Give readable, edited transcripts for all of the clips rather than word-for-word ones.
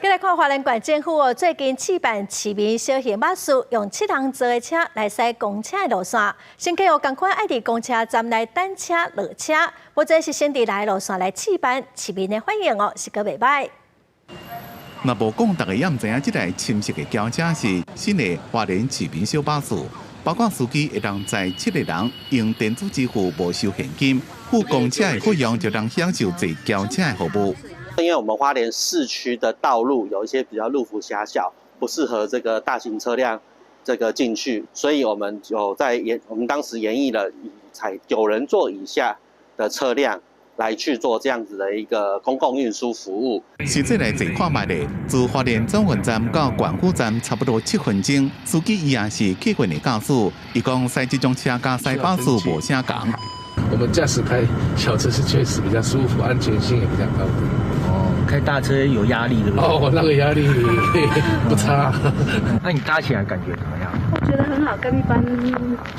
再来看花莲县政府最近试办市民小型巴士，用7人座的车来驶公车的路线，乘客有同款爱伫公车站内等车落车，或者是先伫来路线来试办，市民的反应是个袂歹。若无讲，大家也唔知影，这台深色的轿车是新的花莲市民小巴士，包括司机会当载7个人，用电子支付无收现金，付公车的费用就当享受坐轿车的服务。因为我们花莲市区的道路有一些比较路幅狭小，不适合这个大型车辆进去，所以我们我们当时研议了采9人座以下的车辆来去做这样子的一个公共运输服务。实际来坐看卖的，自花莲总运站到关湖站差不多7分钟，司机伊也是客运的驾驶，伊讲驶这种车甲驶巴士无啥共。我们驾驶开小车是确实比较舒服，安全性也比较高。开大车有压力，对不对？哦，那个压力不差。那你搭起来感觉怎么样？我觉得很好，跟一般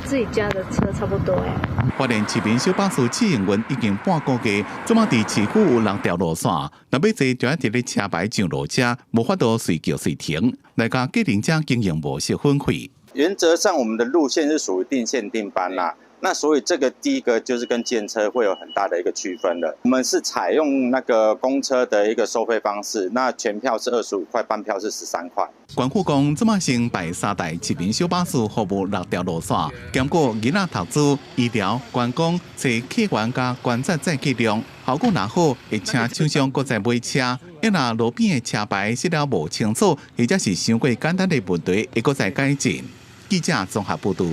自己家的车差不多哎。花莲市民小巴士试营运已经半个月，怎么伫市区有6条路线，若要坐就要伫咧车牌上落车，无法度随叫随停，来甲计程车经营模式分开。原则上，我们的路线是属于定线定班啦。那所以这个第一个就是跟计程车会有很大的一个区分的。我们是采用那个公车的一个收费方式，那全票是25块，半票是13块。关府讲，即马先摆3台市民小巴士服务6条路线，兼顾囡仔读书、医疗、观光、坐客源加观察载客量。效果若好，会请厂商搁再买车。若路边的车牌写了无清楚，或者是伤过简单的问题，会搁再改进。记者综合报道。